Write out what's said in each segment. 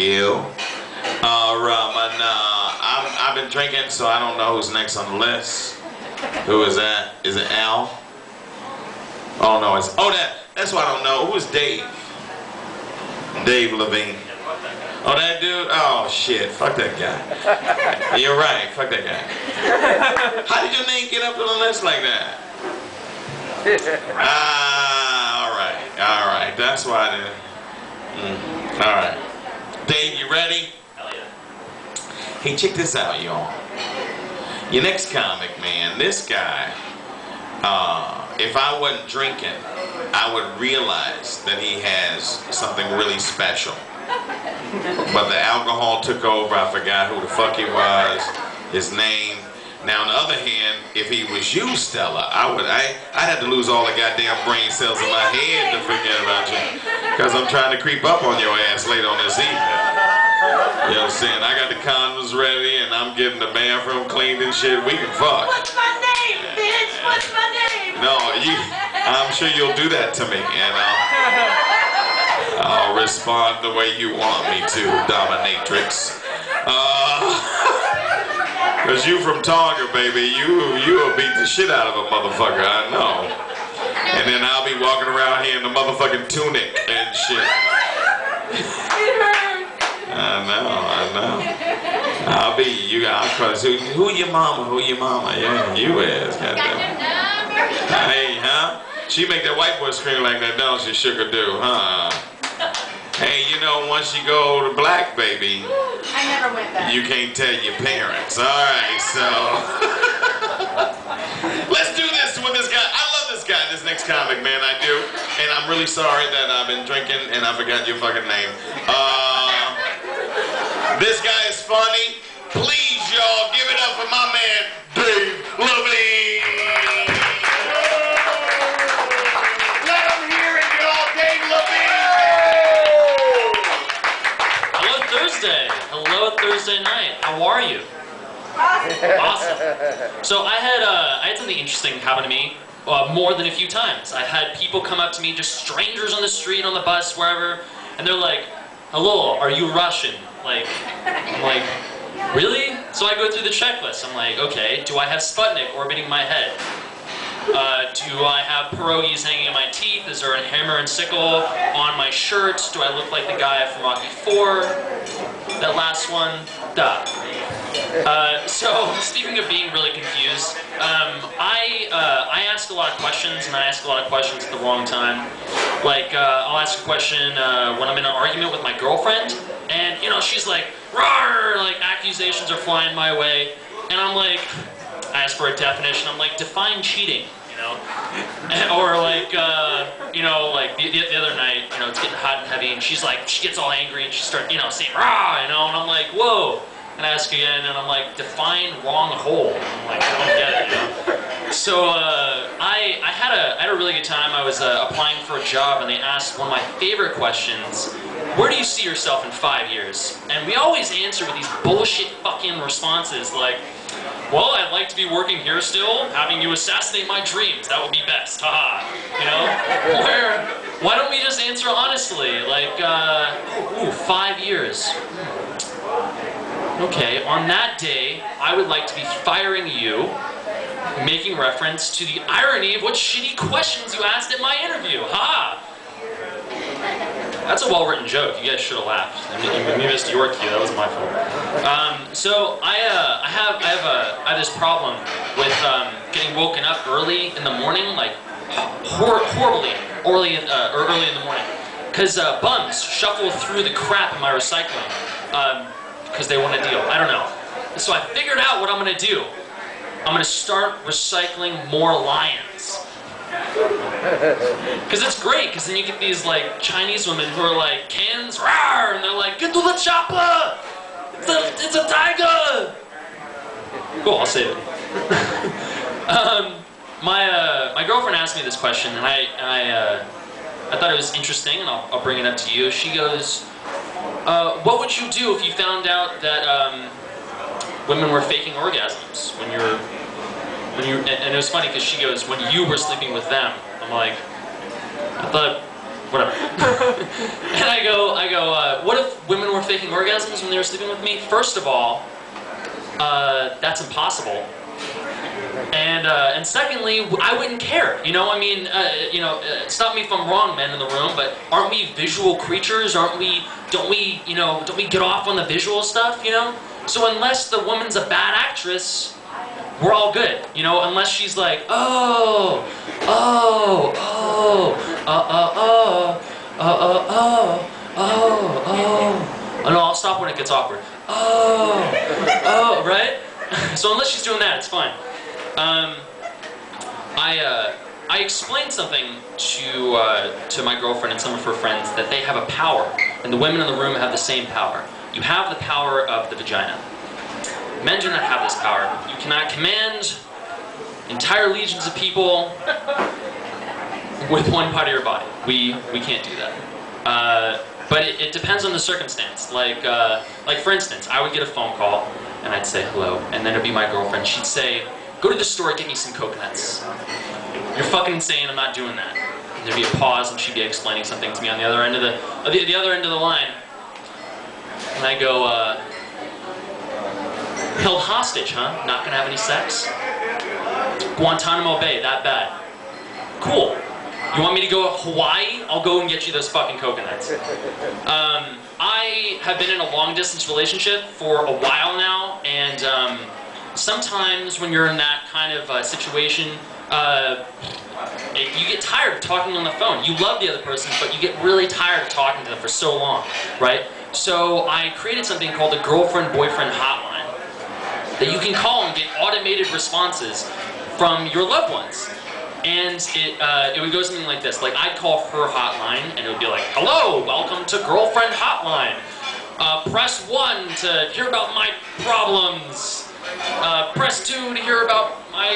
you. I've been drinking, so I don't know who's next on the list. Who is that? Is it Al? Oh no, that's why I don't know. Who is Dave? Dave Levine. Oh, that dude? Oh shit, fuck that guy. You're right, fuck that guy. How did your name get up on the list like that? Alright, that's why I didn't. Alright. Dave, you ready? Hell yeah. Hey, check this out, y'all. Your next comic, man, this guy, if I wasn't drinking, I would realize that he has something really special. But the alcohol took over. I forgot who the fuck he was, his name. Now, on the other hand, if he was you, Stella, I'd have to lose all the goddamn brain cells in my head to forget about you. Because I'm trying to creep up on your ass later on this evening. You know what I'm saying? I got the condoms ready and I'm getting the bathroom cleaned and shit. We can fuck. What's my name, bitch? What's my name? No, I'm sure you'll do that to me. And I'll respond the way you want me to, dominatrix. Cause you from Tonga, baby, you'll beat the shit out of a motherfucker, I know. And then I'll be walking around here in the motherfucking tunic and shit. I know. I'll cross. Who your mama? Yeah, you is, goddamn. Hey, huh? She make that white boy scream like that, don't she, sugar do, huh? Hey, you know, once you go to black, baby, I never went back. you can't tell your parents. Alright, so let's do this with this guy. I love this guy, this next comic, man, I do. And I'm really sorry that I've been drinking and I forgot your fucking name. This guy is funny. Please, y'all, give it up for my man, Dave Levine. Let him hear it, y'all. Dave Levine. Hello, Thursday night. How are you? Awesome. So I had something interesting happen to me more than a few times. I've had people come up to me, just strangers on the street, on the bus, wherever, and they're like, "Hello, are you Russian?" I'm like, really? So I go through the checklist. I'm like, okay, do I have Sputnik orbiting my head? Do I have pierogies hanging in my teeth? Is there a hammer and sickle on my shirt? Do I look like the guy from Rocky IV? That last one? Duh. So, speaking of being really confused, I ask a lot of questions, and I ask a lot of questions at the wrong time. Like, I'll ask a question when I'm in an argument with my girlfriend, and, you know, she's like, "Rawr!" Like, accusations are flying my way, and I'm like, I ask for a definition. I'm like, define cheating, you know? Or like, you know, like the other night, you know, it's getting hot and heavy, and she's like, she gets all angry, and she starts, you know, saying, "Rah!" You know, and I'm like, whoa. And I ask again, and I'm like, define wrong hole. I'm like, I don't get it, you know? So I had a really good time. I was applying for a job, and they asked one of my favorite questions, where do you see yourself in 5 years? And we always answer with these bullshit fucking responses like, well, I'd like to be working here still, having you assassinate my dreams. That would be best, haha. You know? Why don't we just answer honestly? Like, 5 years. Okay, on that day, I would like to be firing you, making reference to the irony of what shitty questions you asked at my interview. Ha! That's a well-written joke. You guys should have laughed. I mean, you missed your cue. That wasn't my fault. So I have this problem with getting woken up early in the morning, like horribly early in the morning, because bums shuffle through the crap in my recycling because they want a deal. I don't know. So I figured out what I'm gonna do. I'm gonna start recycling more lions. Because it's great, because then you get these like Chinese women who are like, cans, rawr, and they're like, get to the chopper! It's a tiger! Cool, I'll save it. My girlfriend asked me this question, and I thought it was interesting, and I'll bring it up to you. She goes, what would you do if you found out that women were faking orgasms when you and it was funny because she goes, when you were sleeping with them. I'm like, I thought whatever. And I go, what if women were faking orgasms when they were sleeping with me? First of all, that's impossible. And secondly, I wouldn't care. You know, I mean, stop me if I'm wrong, men in the room, but aren't we visual creatures? Don't we get off on the visual stuff, you know? So unless the woman's a bad actress, we're all good, you know, unless she's like, oh, no, I'll stop when it gets awkward. Right? So unless she's doing that, it's fine. I explained something to my girlfriend and some of her friends that they have a power, and the women in the room have the same power. You have the power of the vagina. Men do not have this power. You cannot command entire legions of people with one part of your body. We can't do that. But it depends on the circumstance. Like for instance, I would get a phone call and I'd say hello, and then it'd be my girlfriend. She'd say, "Go to the store, get me some coconuts." You're fucking insane. I'm not doing that. And there'd be a pause, and she'd be explaining something to me on the other end of the other end of the line, and I go, "Held hostage, huh? Not gonna have any sex? Guantanamo Bay, that bad? Cool. You want me to go to Hawaii? I'll go and get you those fucking coconuts." I have been in a long-distance relationship for a while now, and sometimes when you're in that kind of situation, you get tired of talking on the phone. You love the other person, but you get really tired of talking to them for so long, right? So I created something called the girlfriend-boyfriend hotline that you can call and get automated responses from your loved ones. And it would go something like this. Like, I'd call her hotline, and it would be like, "Hello, welcome to Girlfriend Hotline. Press 1 to hear about my problems. Press 2 to hear about my,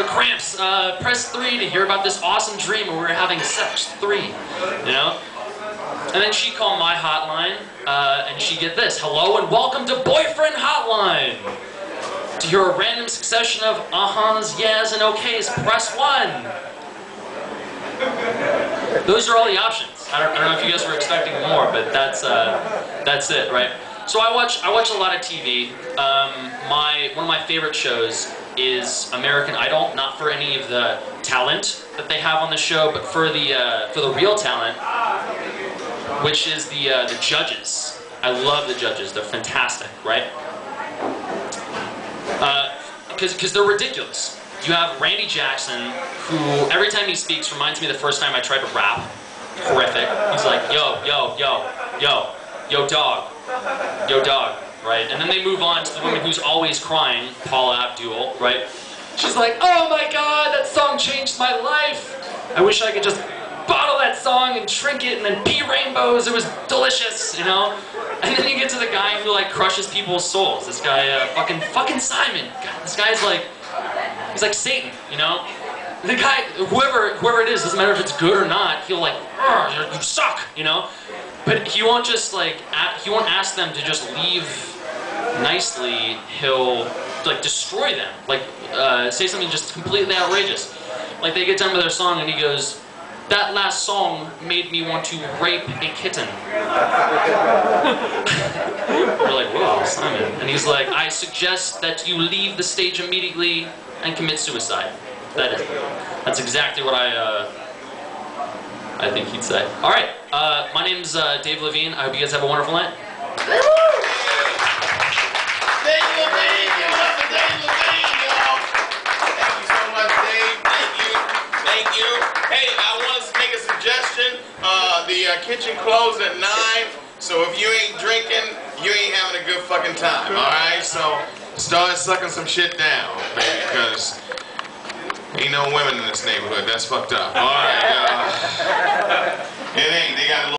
cramps. Press 3 to hear about this awesome dream where we're having sex 3, you know? And then she'd call my hotline, and she'd get this. "Hello and welcome to Boyfriend Hotline. To hear a random succession of uh-huhs, yes, and okays, press 1. Those are all the options. I don't know if you guys were expecting more, but that's it, right? So I watch a lot of TV. One of my favorite shows is American Idol. Not for any of the talent that they have on the show, but for the real talent, which is the judges. I love the judges. They're fantastic, right? Because they're ridiculous. You have Randy Jackson, who every time he speaks reminds me of the first time I tried to rap. Horrific. He's like, yo, yo, yo, yo, yo, dog, right? And then they move on to the woman who's always crying, Paula Abdul, right? She's like, "Oh my God, that song changed my life. I wish I could just bottle that song and drink it and then pee rainbows. It was delicious, you know?" And then you get to the guy who like crushes people's souls. This guy, fucking Simon. God, this guy's like, he's like Satan, you know? The guy, whoever it is, doesn't matter if it's good or not, he'll like, "You suck," you know? But he won't just like, he won't ask them to just leave nicely. He'll like destroy them. Like, say something just completely outrageous. Like they get done with their song and he goes, "That last song made me want to rape a kitten." We're like, "Whoa, Simon." And he's like, "I suggest that you leave the stage immediately and commit suicide." That's exactly what I think he'd say. All right, my name's Dave Levine. I hope you guys have a wonderful night. Dave Levine, give it up for Dave Levine, y'all. Thank you so much, Dave. Thank you. Hey, I want to make a suggestion. The kitchen closed at 9, so if you ain't drinking, you ain't having a good fucking time, all right? So start sucking some shit down, baby, because ain't no women in this neighborhood. That's fucked up. All right, it ain't. They got a little